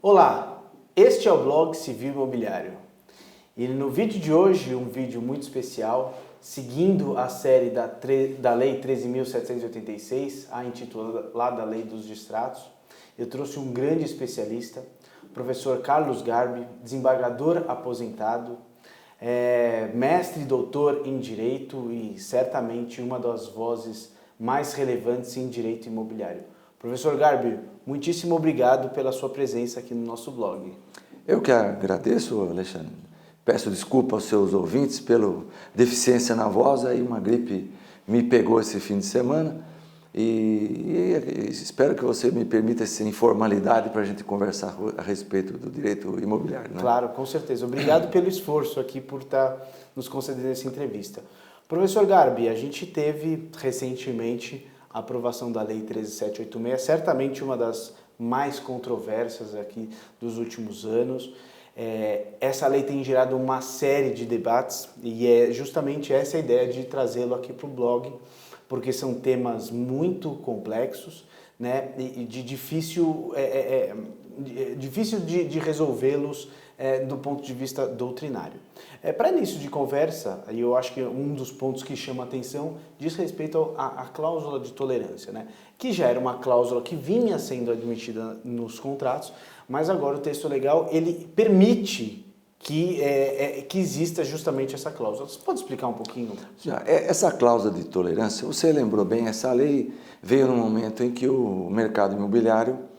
Olá, este é o blog Civil Imobiliário e no vídeo de hoje, um vídeo muito especial, seguindo a série da Lei 13.786, a intitulada Lei dos Distratos, eu trouxe um grande especialista, o professor Carlos Garbi, desembargador aposentado, mestre e doutor em Direito e certamente uma das vozes mais relevantes em Direito Imobiliário. Professor Garbi, muitíssimo obrigado pela sua presença aqui no nosso blog. Eu que agradeço, Alexandre. Peço desculpa aos seus ouvintes pela deficiência na voz, aí uma gripe me pegou esse fim de semana e espero que você me permita essa informalidade para a gente conversar a respeito do direito imobiliário. Né? Claro, com certeza. Obrigado pelo esforço aqui por estar nos concedendo essa entrevista. Professor Garbi, a gente teve recentemente a aprovação da Lei 13.786, certamente uma das mais controversas aqui dos últimos anos. Essa lei tem gerado uma série de debates e é justamente essa a ideia de trazê-lo aqui para o blog, porque são temas muito complexos, né, e difícil de resolvê-los do ponto de vista doutrinário. Para início de conversa, eu acho que um dos pontos que chama a atenção diz respeito à cláusula de tolerância, né? Que já era uma cláusula que vinha sendo admitida nos contratos, mas agora o texto legal ele permite que exista justamente essa cláusula. Você pode explicar um pouquinho? Essa cláusula de tolerância, você lembrou bem, essa lei veio no momento em que o mercado imobiliário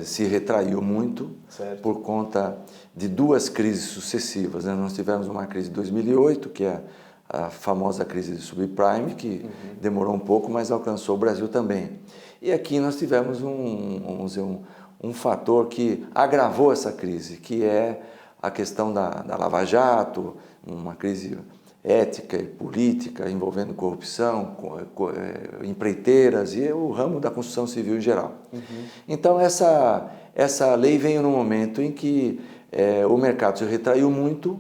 se retraiu muito, certo, por conta de duas crises sucessivas. Né? Nós tivemos uma crise de 2008, que é a famosa crise de subprime, que demorou um pouco, mas alcançou o Brasil também. E aqui nós tivemos um fator que agravou essa crise, que é a questão da Lava Jato, uma crise ética e política envolvendo corrupção, empreiteiras e o ramo da construção civil em geral. Então essa lei veio num momento em que o mercado se retraiu muito,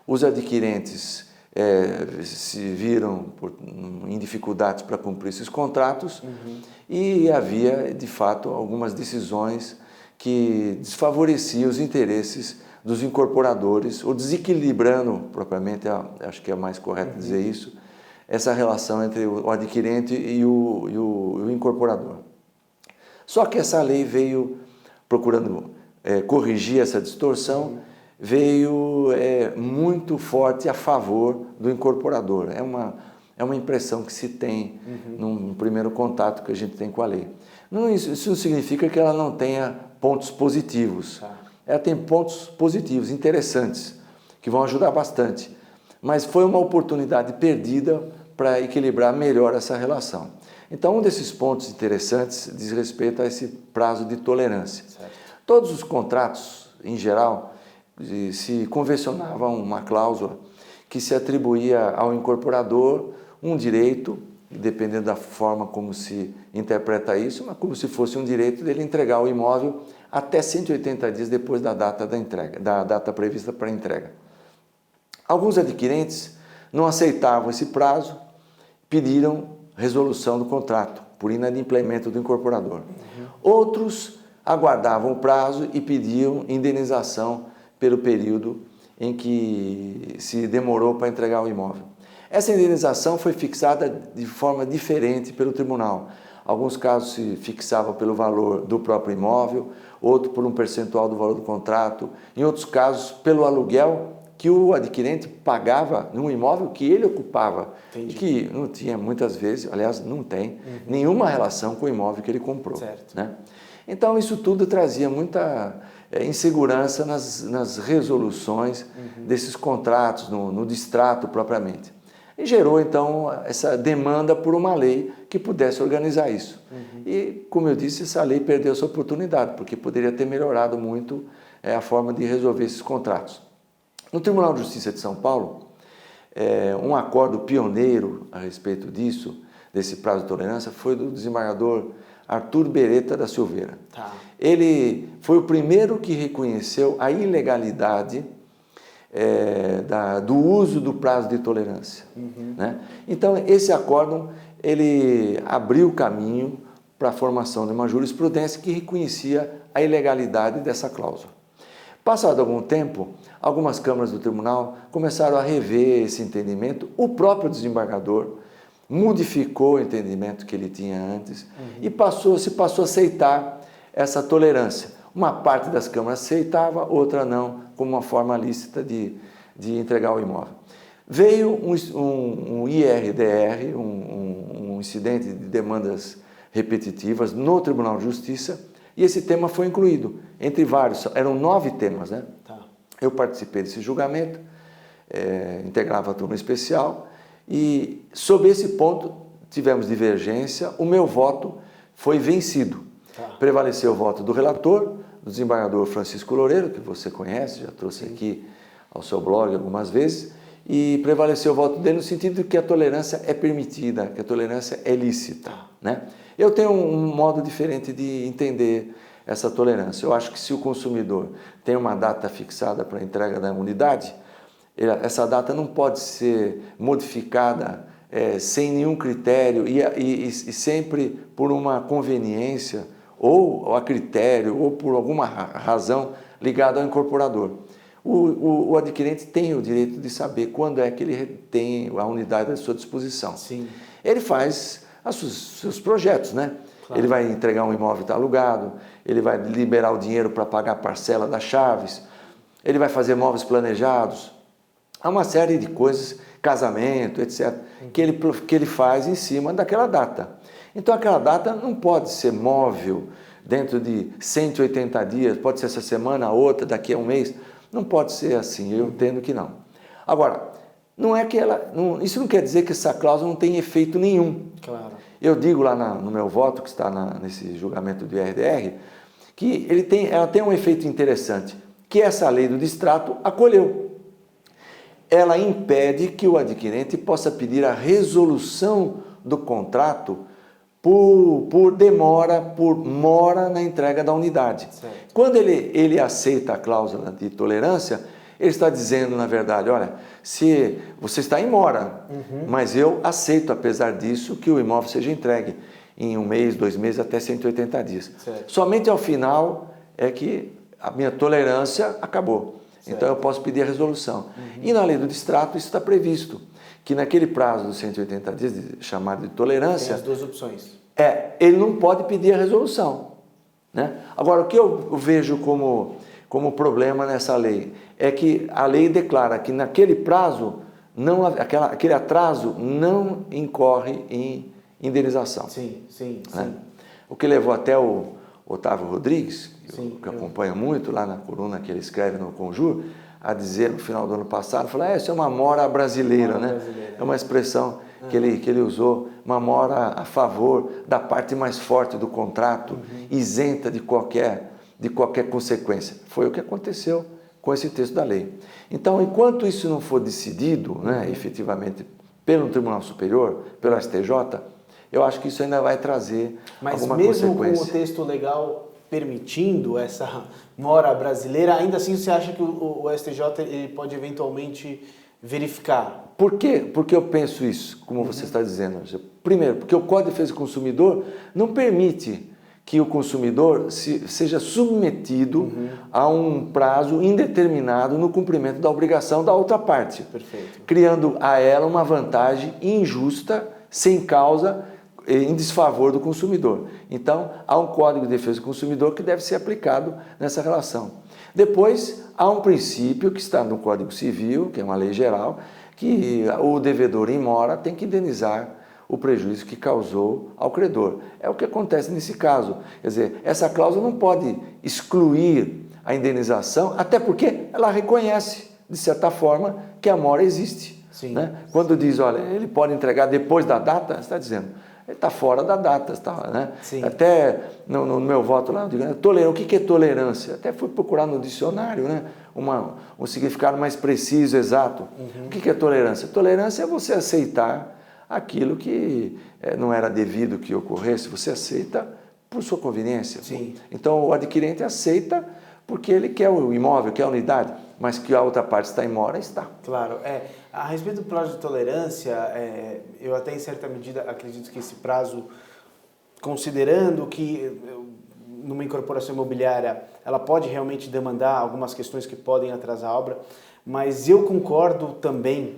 os adquirentes se viram em dificuldades para cumprir esses contratos e havia, de fato, algumas decisões que desfavoreciam os interesses dos incorporadores, ou desequilibrando, propriamente, acho que é mais correto dizer isso, essa relação entre o adquirente e o incorporador. Só que essa lei veio procurando corrigir essa distorção, veio muito forte a favor do incorporador. É uma impressão que se tem num primeiro contato que a gente tem com a lei. Isso não significa que ela não tenha pontos positivos. Ela tem pontos positivos, interessantes, que vão ajudar bastante. Mas foi uma oportunidade perdida para equilibrar melhor essa relação. Então, um desses pontos interessantes diz respeito a esse prazo de tolerância. Certo. Todos os contratos, em geral, se convencionavam uma cláusula que se atribuía ao incorporador um direito, dependendo da forma como se interpreta isso, mas como se fosse um direito dele entregar o imóvel até 180 dias depois da data da entrega, da data prevista para a entrega. Alguns adquirentes não aceitavam esse prazo, pediram resolução do contrato por inadimplemento do incorporador. Outros aguardavam o prazo e pediam indenização pelo período em que se demorou para entregar o imóvel. Essa indenização foi fixada de forma diferente pelo tribunal. Alguns casos se fixava pelo valor do próprio imóvel, outro por um percentual do valor do contrato, em outros casos pelo aluguel que o adquirente pagava num imóvel que ele ocupava. Entendi. E que não tinha muitas vezes, aliás, não tem nenhuma relação com o imóvel que ele comprou. Certo. Né? Então isso tudo trazia muita insegurança nas resoluções desses contratos, no distrato propriamente. E gerou, então, essa demanda por uma lei que pudesse organizar isso. E, como eu disse, essa lei perdeu essa oportunidade, porque poderia ter melhorado muito a forma de resolver esses contratos. No Tribunal de Justiça de São Paulo, um acordo pioneiro a respeito disso, desse prazo de tolerância, foi do desembargador Arthur Beretta da Silveira. Tá. Ele foi o primeiro que reconheceu a ilegalidade do uso do prazo de tolerância. Né? Então, esse acórdão ele abriu o caminho para a formação de uma jurisprudência que reconhecia a ilegalidade dessa cláusula. Passado algum tempo, algumas câmaras do tribunal começaram a rever esse entendimento. O próprio desembargador modificou o entendimento que ele tinha antes e se passou a aceitar essa tolerância. Uma parte das câmaras aceitava, outra não, como uma forma lícita de entregar o imóvel. Veio um IRDR, um incidente de demandas repetitivas no Tribunal de Justiça, e esse tema foi incluído, entre vários, eram 9 temas, né? Tá. Eu participei desse julgamento, integrava a turma especial, e sobre esse ponto tivemos divergência, o meu voto foi vencido. Tá. Prevaleceu o voto do relator, do desembargador Francisco Loureiro, que você conhece, já trouxe aqui ao seu blog algumas vezes, e prevaleceu o voto dele no sentido de que a tolerância é permitida, que a tolerância é lícita, né? Eu tenho um modo diferente de entender essa tolerância. Eu acho que se o consumidor tem uma data fixada para a entrega da unidade, essa data não pode ser modificada sem nenhum critério e sempre por uma conveniência ou a critério ou por alguma razão ligada ao incorporador. O adquirente tem o direito de saber quando é que ele tem a unidade à sua disposição. Sim. Ele faz os seus projetos, né? Claro. Ele vai entregar um imóvel que está alugado, ele vai liberar o dinheiro para pagar a parcela das chaves, ele vai fazer móveis planejados. Há uma série de coisas, casamento, etc., que ele faz em cima daquela data. Então aquela data não pode ser móvel dentro de 180 dias, pode ser essa semana, a outra, daqui a um mês. Não pode ser assim, eu entendo que não. Agora, não é que isso não quer dizer que essa cláusula não tem efeito nenhum. Claro. Eu digo lá no meu voto, que está nesse julgamento do IRDR, que ela tem um efeito interessante, que essa lei do distrato acolheu. Ela impede que o adquirente possa pedir a resolução do contrato por demora, por mora na entrega da unidade. Certo. Quando ele aceita a cláusula de tolerância, ele está dizendo, na verdade, olha, se você está em mora, mas eu aceito, apesar disso, que o imóvel seja entregue em 1 mês, 2 meses, até 180 dias. Certo. Somente ao final é que a minha tolerância acabou. Certo. Então eu posso pedir a resolução. E na lei do distrato isso está previsto, que naquele prazo dos 180 dias, chamado de tolerância... Tem as duas opções. Ele não pode pedir a resolução, né? Agora, o que eu vejo como problema nessa lei é que a lei declara que naquele prazo, aquele atraso não incorre em indenização. Sim, sim, né? sim. O que levou até o Otávio Rodrigues, que acompanha muito lá na coluna que ele escreve no Conjur, a dizer no final do ano passado, falou, isso é uma mora brasileira, né? É uma expressão que ele usou, uma mora a favor da parte mais forte do contrato, isenta de qualquer consequência. Foi o que aconteceu com esse texto da lei. Então, enquanto isso não for decidido, né, efetivamente, pelo Tribunal Superior, pelo STJ, eu acho que isso ainda vai trazer alguma consequência. Mas mesmo com o texto legal permitindo essa mora brasileira, ainda assim você acha que o STJ ele pode eventualmente verificar? Por quê? Porque eu penso isso, como você está dizendo. Primeiro, porque o Código de Defesa do Consumidor não permite que o consumidor seja submetido a um prazo indeterminado no cumprimento da obrigação da outra parte. Perfeito. Criando a ela uma vantagem injusta, sem causa, em desfavor do consumidor. Então, há um Código de Defesa do Consumidor que deve ser aplicado nessa relação. Depois, há um princípio que está no Código Civil, que é uma lei geral, que o devedor em mora tem que indenizar o prejuízo que causou ao credor. É o que acontece nesse caso. Quer dizer, essa cláusula não pode excluir a indenização, até porque ela reconhece, de certa forma, que a mora existe. Sim. Né? Quando diz, olha, ele pode entregar depois da data, você está dizendo, ele está fora da data. Né? Até no meu voto lá, eu digo, o que é tolerância? Até fui procurar no dicionário, né? Um significado mais preciso, exato. O que é tolerância? Tolerância é você aceitar aquilo que não era devido que ocorresse, você aceita por sua conveniência. Sim. Então o adquirente aceita porque ele quer o imóvel, quer a unidade, mas que a outra parte está em mora, está. Claro, a respeito do prazo de tolerância, eu até em certa medida acredito que esse prazo considerando que numa incorporação imobiliária ela pode realmente demandar algumas questões que podem atrasar a obra, mas eu concordo também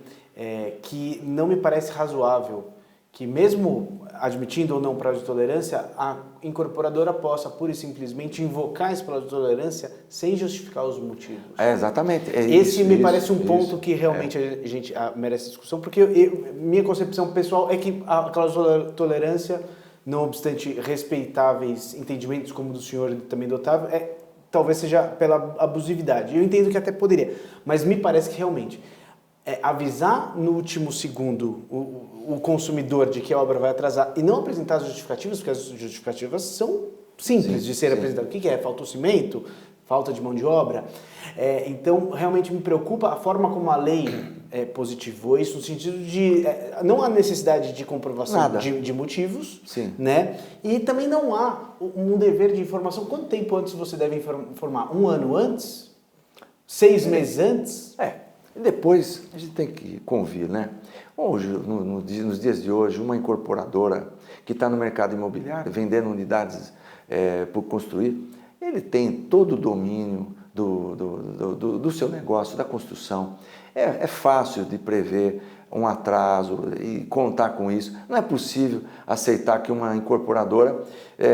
que não me parece razoável que, mesmo admitindo ou não prazo de tolerância, a incorporadora possa pura e simplesmente invocar esse prazo de tolerância sem justificar os motivos. Exatamente. Esse me parece um ponto que realmente a gente merece discussão, porque minha concepção pessoal é que a cláusula de tolerância, não obstante respeitáveis entendimentos como o do senhor e também do Otávio, talvez seja pela abusividade. Eu entendo que até poderia, mas me parece que realmente avisar no último segundo o consumidor de que a obra vai atrasar e não apresentar as justificativas, porque as justificativas são simples de serem apresentadas. O que é? Faltou cimento? Falta de mão de obra? Então, realmente me preocupa a forma como a lei positivou isso, no sentido de não há necessidade de comprovação de motivos, né? E também não há um dever de informação. Quanto tempo antes você deve informar? 1 ano antes? 6 meses antes? E depois a gente tem que convir, né? Hoje, nos dias de hoje, uma incorporadora que está no mercado imobiliário, vendendo unidades por construir, ele tem todo o domínio do seu negócio, da construção. É fácil de prever um atraso e contar com isso. Não é possível aceitar que uma incorporadora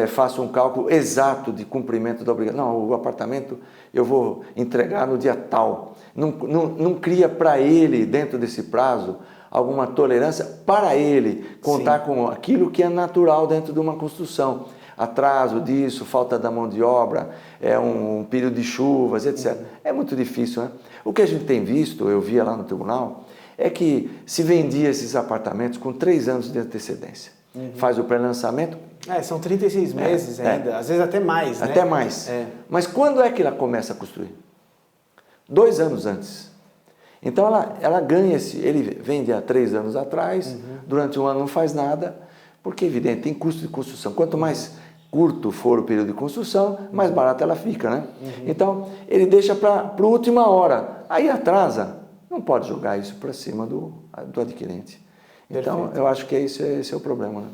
faça um cálculo exato de cumprimento da obrigação. Não, o apartamento eu vou entregar no dia tal. Não cria para ele, dentro desse prazo, alguma tolerância para ele contar com aquilo que é natural dentro de uma construção. Atraso disso, falta da mão de obra, um período de chuvas, etc. É muito difícil, né? O que a gente tem visto, eu via lá no tribunal, é que se vendia esses apartamentos com 3 anos de antecedência. Faz o pré-lançamento. São 36 meses ainda, às vezes até mais, né? Até mais. Mas quando é que ela começa a construir? 2 anos antes. Então ela ganha ele vende há 3 anos atrás, durante 1 ano não faz nada, porque, evidente, tem custo de construção. Quanto mais curto for o período de construção, mais barata ela fica, né? Então, ele deixa para a última hora. Aí atrasa. Não pode jogar isso para cima do adquirente. Então, eu acho que esse é o problema, né?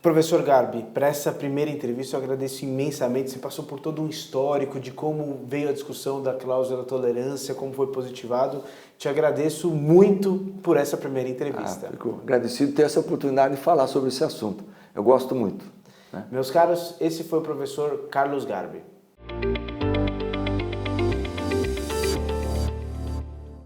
Professor Garbi, para essa primeira entrevista eu agradeço imensamente. Você passou por todo um histórico de como veio a discussão da cláusula da tolerância, como foi positivado. Te agradeço muito por essa primeira entrevista. Fico agradecido ter essa oportunidade de falar sobre esse assunto. Eu gosto muito, né? Meus caros, esse foi o professor Carlos Garbi.